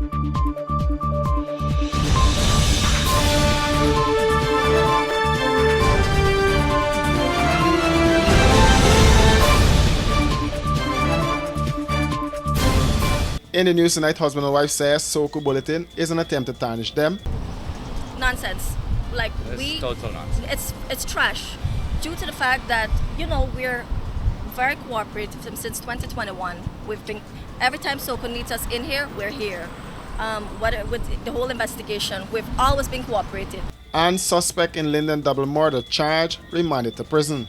In the news tonight, husband and wife says Soku Bulletin is an attempt to tarnish them. Nonsense. Like It's total nonsense. it's trash. Due to the fact that we're very cooperative since 2021. We've been every time Soku needs us in here, we're here. With the whole investigation, we've always been cooperative. And suspect in Linden double murder charge remanded to prison.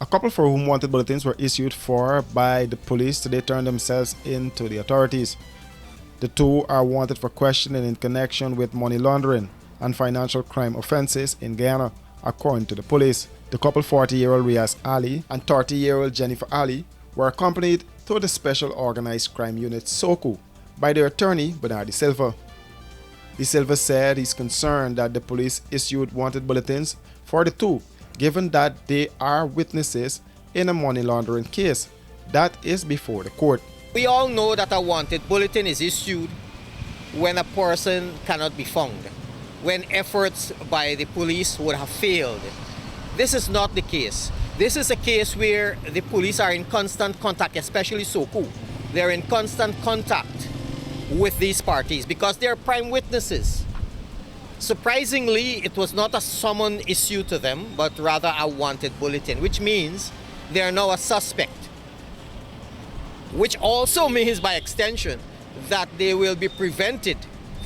A couple for whom wanted bulletins were issued for by the police today turned themselves in to the authorities. The two are wanted for questioning in connection with money laundering and financial crime offenses in Guyana, according to the police. The couple, 40-year-old Riaz Ali and 30-year-old Jennifer Ali, were accompanied to the Special Organized Crime Unit SOCU by their attorney Bernard De Silva. De Silva said he's concerned that the police issued wanted bulletins for the two, given that they are witnesses in a money laundering case that is before the court. We all know that a wanted bulletin is issued when a person cannot be found, when efforts by the police would have failed. This is not the case. This is a case where the police are in constant contact, especially SOCU. They're in constant contact with these parties because they're prime witnesses. Surprisingly, it was not a summon issue to them, but rather a wanted bulletin, which means they are now a suspect. Which also means, by extension, that they will be prevented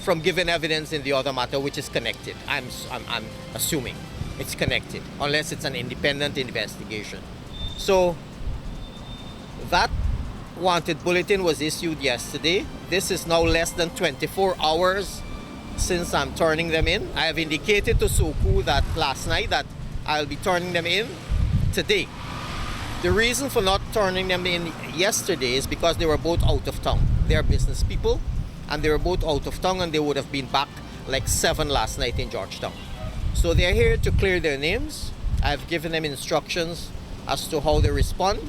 from giving evidence in the other matter, which is connected. I'm assuming it's connected, unless it's an independent investigation. So that wanted bulletin was issued yesterday. This is now less than 24 hours since I'm turning them in. I have indicated to SOCU that last night that I'll be turning them in today. The reason for not turning them in yesterday is because they were both out of town. They are business people and they were both out of town, and they would have been back like 7 last night in Georgetown. So they're here to clear their names. I've given them instructions as to how they respond,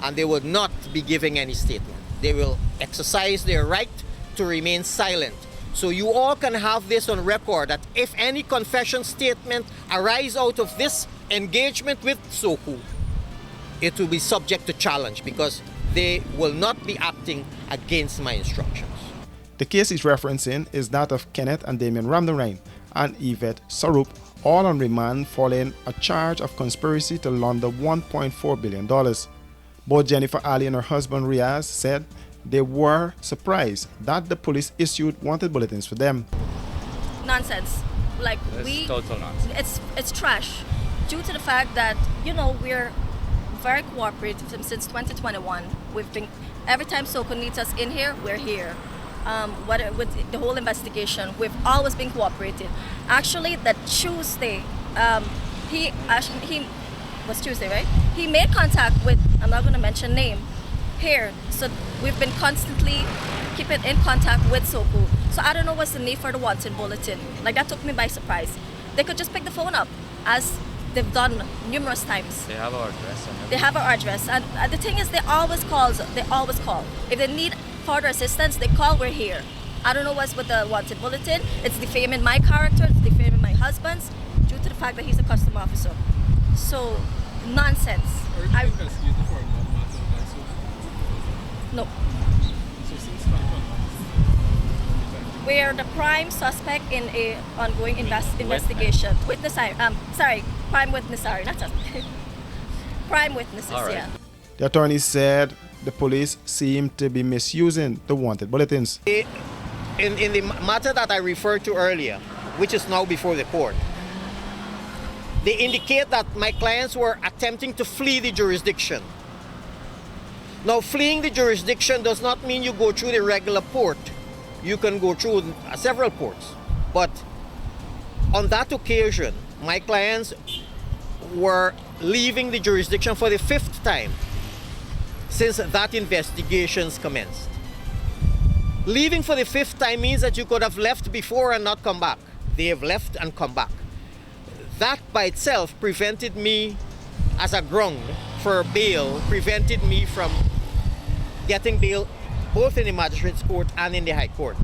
and they will not be giving any statement. They will exercise their right to remain silent. So you all can have this on record that if any confession statement arise out of this engagement with SOCU, it will be subject to challenge because they will not be acting against my instructions. The case he's referencing is that of Kenneth and Damien Ramnarine and Yvette Sarup, all on remand following a charge of conspiracy to launder $1.4 billion. Both Jennifer Ali and her husband Riaz said they were surprised that the police issued wanted bulletins for them. Nonsense. Like It's total nonsense. it's trash. Due to the fact that we're very cooperative since 2021. We've been every time Soku needs us in here, we're here. With the whole investigation, we've always been cooperative. Actually, that Tuesday, he was Tuesday, right? He made contact with, I'm not going to mention name here. So we've been constantly keeping in contact with Soku. So I don't know what's the need for the wanted bulletin. Like, that took me by surprise. They could just pick the phone up, as they've done numerous times. They have our address. They have our address, and the thing is, they always call. If they need further assistance, they call. We're here. I don't know what's with the wanted bulletin. It's defaming my character. It's defaming my husband's, due to the fact that he's a custom officer. So, nonsense. No. We're the prime suspect in a ongoing investigation. Prime witness. Sorry, not suspect. Prime witnesses. All right. Yeah. The attorney said the police seemed to be misusing the wanted bulletins. In the matter that I referred to earlier, which is now before the court, they indicate that my clients were attempting to flee the jurisdiction. Now, fleeing the jurisdiction does not mean you go through the regular port. You can go through several ports. But on that occasion, my clients were leaving the jurisdiction for the 5th time since that investigations commenced. Leaving for the 5th time means that you could have left before and not come back. They have left and come back. That by itself prevented me, as a ground for bail, prevented me from getting bail both in the Magistrates Court and in the High Court.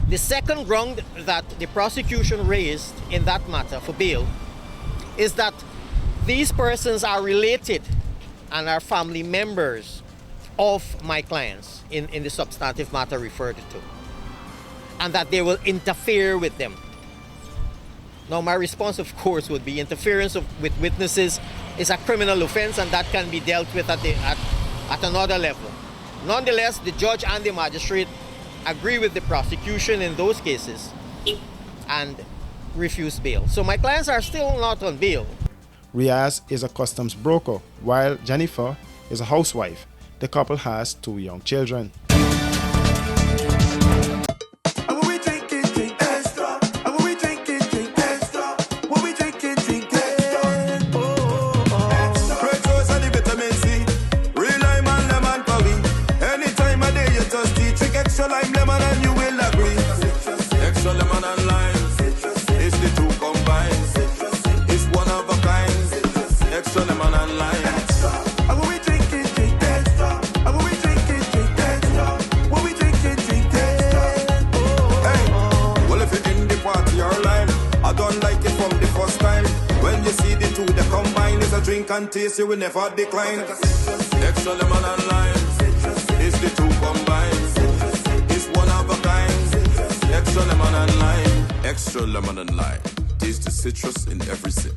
The second ground that the prosecution raised in that matter for bail is that these persons are related and are family members of my clients in the substantive matter referred to, and that they will interfere with them. Now, my response, of course, would be interference with witnesses is a criminal offense, and that can be dealt with at another level. Nonetheless, the judge and the magistrate agree with the prosecution in those cases and refuse bail. So my clients are still not on bail. Riaz is a customs broker, while Jennifer is a housewife. The couple has 2 young children. Drink and taste, you will never decline. Extra lemon and lime, it's the two combined. It's one of a kind. Extra lemon and lime, extra lemon and lime. Taste the citrus in every sip.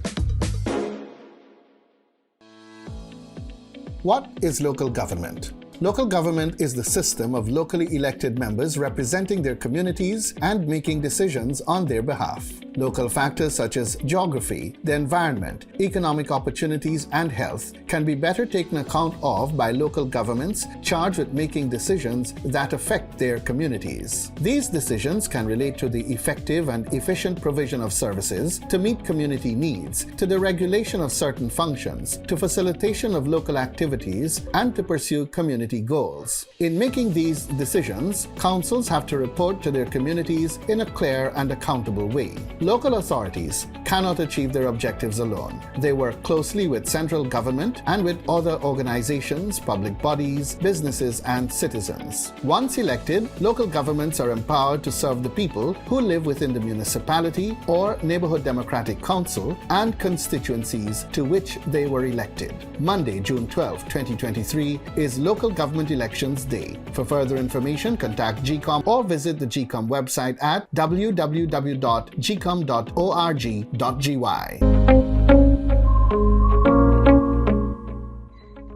What is local government? Local government is the system of locally elected members representing their communities and making decisions on their behalf. Local factors such as geography, the environment, economic opportunities, and health can be better taken account of by local governments charged with making decisions that affect their communities. These decisions can relate to the effective and efficient provision of services to meet community needs, to the regulation of certain functions, to facilitation of local activities, and to pursue community goals. In making these decisions, councils have to report to their communities in a clear and accountable way. Local authorities cannot achieve their objectives alone. They work closely with central government and with other organizations, public bodies, businesses, and citizens. Once elected, local governments are empowered to serve the people who live within the municipality or neighborhood democratic council and constituencies to which they were elected. Monday, June 12, 2023 is Local Government Elections Day. For further information, contact GCOM or visit the GCOM website at www.gcom.org.gy.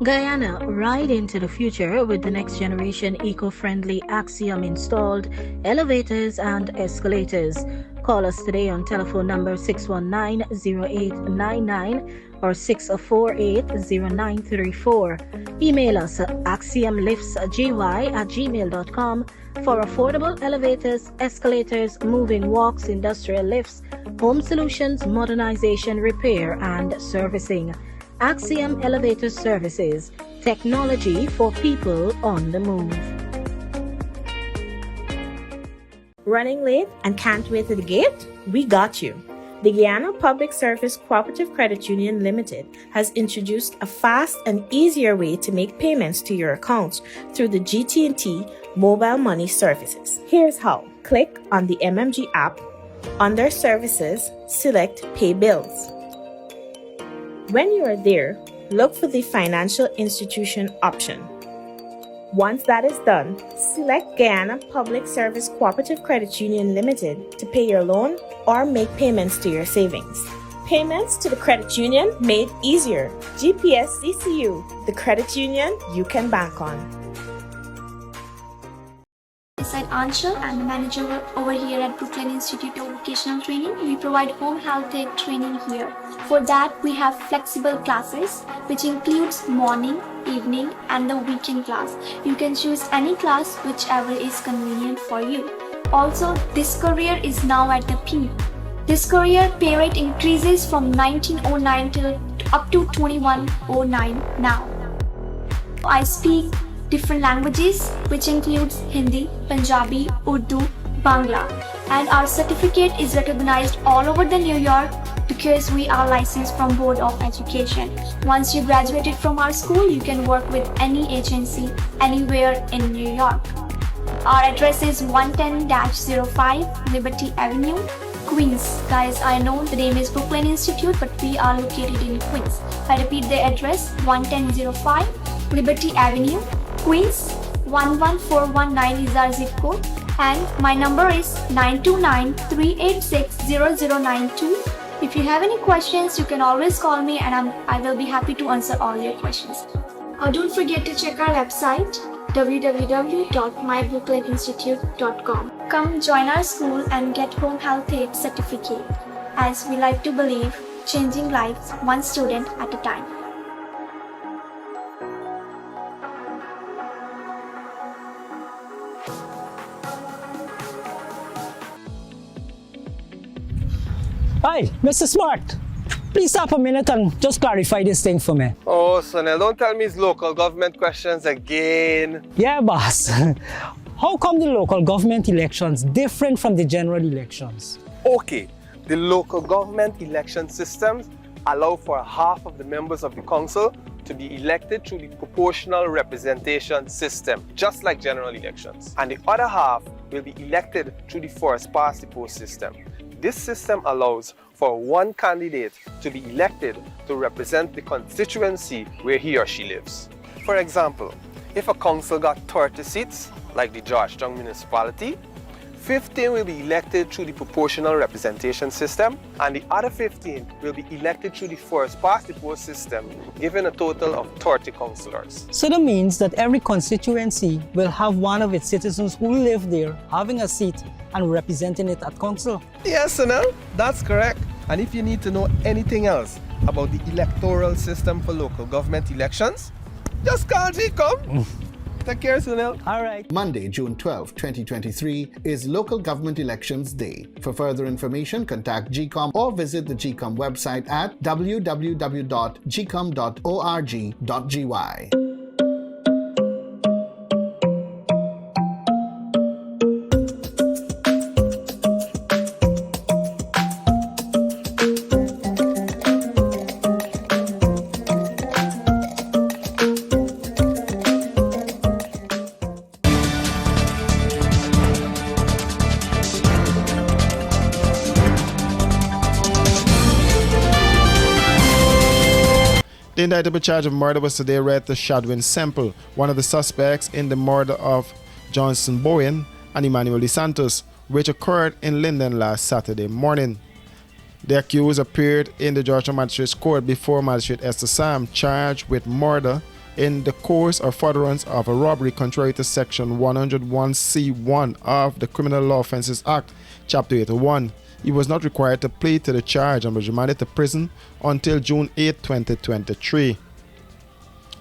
Guyana, ride into the future with the next generation eco-friendly Axiom installed elevators and escalators. Call us today on telephone number 619-0899 or 648-0934. Email us at axiomliftsgy@gmail.com for affordable elevators, escalators, moving walks, industrial lifts, home solutions, modernization, repair, and servicing. Axiom Elevator Services, technology for people on the move. Running late and can't wait to the gate? We got you. The Guyana Public Service Cooperative Credit Union Limited has introduced a fast and easier way to make payments to your accounts through the GT&T mobile money services. Here's how. Click on the MMG app. Under Services, select Pay Bills. When you are there, look for the Financial Institution option. Once that is done, select Guyana Public Service Cooperative Credit Union Limited to pay your loan or make payments to your savings. Payments to the credit union made easier. GPSCCU, the credit union you can bank on. I'm Anshul. I'm the manager over here at Brooklyn Institute of Vocational Training. We provide home health tech training here. For that, we have flexible classes, which includes morning, evening, and the weekend class. You can choose any class, whichever is convenient for you. Also, this career is now at the peak. This career pay rate increases from 1909 till up to 2109 now. I speak different languages, which includes Hindi, Punjabi, Urdu, Bangla, and our certificate is recognized all over the New York, because we are licensed from Board of Education. Once you graduated from our school, you can work with any agency anywhere in New York. Our address is 110-05 Liberty Avenue, Queens. Guys, I know the name is Brooklyn Institute, but we are located in Queens. I repeat the address, 110-05 Liberty Avenue, Queens. 11419 is our zip code, and my number is 929-386-0092. If you have any questions, you can always call me, and I will be happy to answer all your questions. Don't forget to check our website, www.mybrooklyninstitute.com. Come join our school and get home health aid certificate, as we like to believe changing lives one student at a time. Hi, Mr. Smart. Please stop a minute and just clarify this thing for me. Oh, Sunil, don't tell me it's local government questions again. Yeah, boss. How come the local government elections different from the general elections? Okay, the local government election systems allow for half of the members of the council to be elected through the proportional representation system, just like general elections. And the other half will be elected through the first past the post system. This system allows for one candidate to be elected to represent the constituency where he or she lives. For example, if a council got 30 seats, like the Georgetown municipality, 15 will be elected through the proportional representation system, and the other 15 will be elected through the first past the post system, giving a total of 30 councillors. So that means that every constituency will have one of its citizens who live there having a seat and representing it at council. Yes, Sunil, that's correct. And if you need to know anything else about the electoral system for local government elections, just call GCOM. Take care, Sunil. All right. Monday, June 12, 2023 is Local Government Elections Day. For further information, contact GCOM or visit the GCOM website at www.gcom.org.gy. The indictable charge of murder was today read to Shadwin Semple, one of the suspects in the murder of Johnson Bowen and Emmanuel DeSantos, which occurred in Linden last Saturday morning. The accused appeared in the Georgetown Magistrates Court before Magistrate Esther Sam, charged with murder in the course or furtherance of a robbery contrary to Section 101C1 of the Criminal Law Offences Act, Chapter 801. He was not required to plead to the charge and was remanded to prison until June 8, 2023.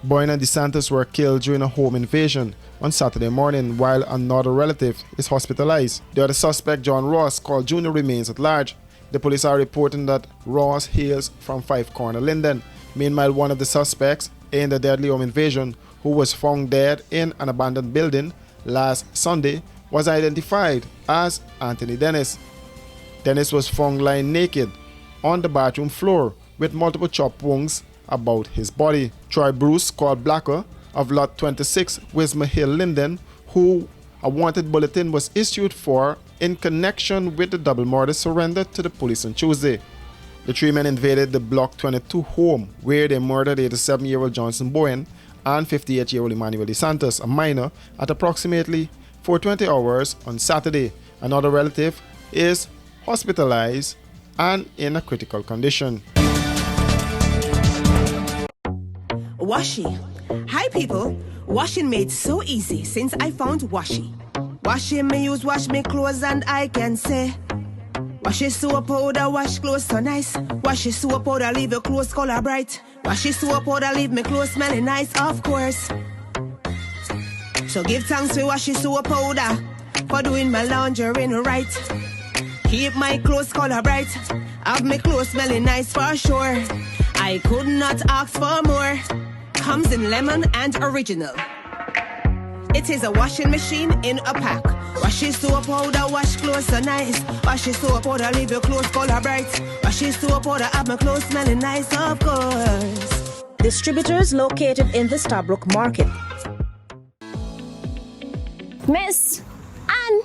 Bowen and DeSantos were killed during a home invasion on Saturday morning, while another relative is hospitalized. The other suspect, John Ross, called Junior, remains at large. The police are reporting that Ross hails from Five Corner, Linden. Meanwhile, one of the suspects in the deadly home invasion, who was found dead in an abandoned building last Sunday, was identified as Anthony Dennis. Dennis was found lying naked on the bathroom floor with multiple chop wounds about his body. Troy Bruce, called Blacker, of Lot 26, Wismer Hill, Linden, who a wanted bulletin was issued for in connection with the double murder, surrendered to the police on Tuesday. The three men invaded the Block 22 home where they murdered 87-year-old Johnson Bowen and 58-year-old Emmanuel DeSantos, a minor, at approximately 4:20 hours on Saturday. Another relative is hospitalized and in a critical condition. Washi. Hi people. Washing made so easy since I found Washi. Washing me use wash me clothes and I can say Washi soap powder wash clothes so nice. Washi soap powder leave your clothes color bright. Washi soap powder leave me clothes smelling nice, of course. So give thanks to Washi soap powder for doing my laundry right. Keep my clothes color bright. Have my clothes smelling nice for sure. I could not ask for more. Comes in lemon and original. It is a washing machine in a pack. Wash your soap powder, wash clothes so nice. Wash your soap powder, leave your clothes color bright. Wash your soap powder, have my clothes smelling nice, of course. Distributors located in the Stabrook Market. Miss Anne!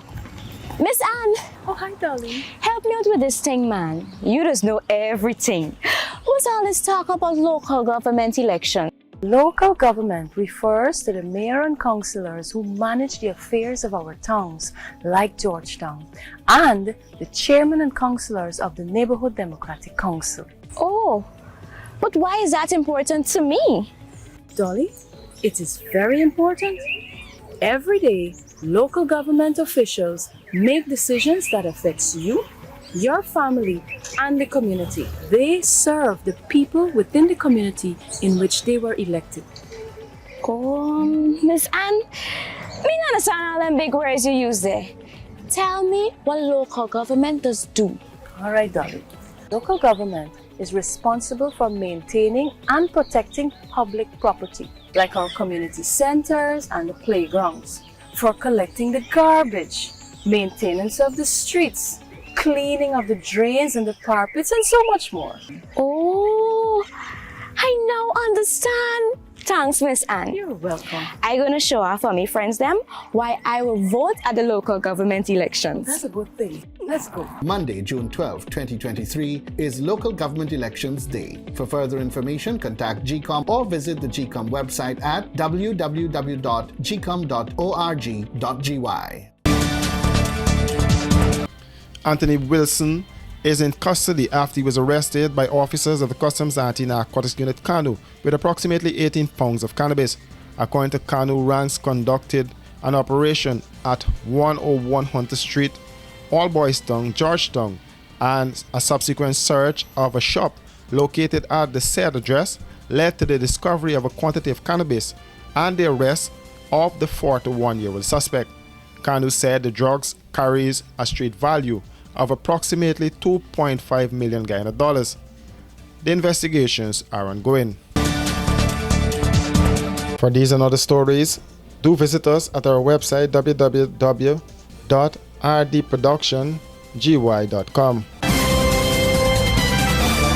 Miss Anne! Oh, hi, darling. Help me out with this thing, man. You just know everything. What's all this talk about local government election? Local government refers to the mayor and councillors who manage the affairs of our towns, like Georgetown, and the chairman and councillors of the Neighborhood Democratic Council. Oh, but why is that important to me? Dolly, it is very important. Every day, local government officials make decisions that affects you, your family, and the community. They serve the people within the community in which they were elected. Oh, Miss Anne, me not understand all them big words you use there. Tell me what local government does do. All right, Dolly. Local government is responsible for maintaining and protecting public property, like our community centers and the playgrounds, for collecting the garbage, maintenance of the streets, cleaning of the drains and the carpets, and so much more. Oh, I now understand. Thanks, Miss Anne. You're welcome. I'm going to show off for me friends them why I will vote at the local government elections. That's a good thing. Let's go. Monday, June 12, 2023 is Local Government Elections Day. For further information, contact GCOM or visit the GCOM website at www.gcom.org.gy. Anthony Wilson is in custody after he was arrested by officers of the Customs Anti-Narcotics Unit KANU with approximately 18 pounds of cannabis. According to KANU, ranks conducted an operation at 101 Hunter Street, Allboystown, Georgetown, and a subsequent search of a shop located at the said address led to the discovery of a quantity of cannabis and the arrest of the 41-year-old suspect. KANU said the drugs carries a street value of approximately 2.5 million Guyana dollars. The investigations are ongoing. For these and other stories, do visit us at our website www.rdproductiongy.com.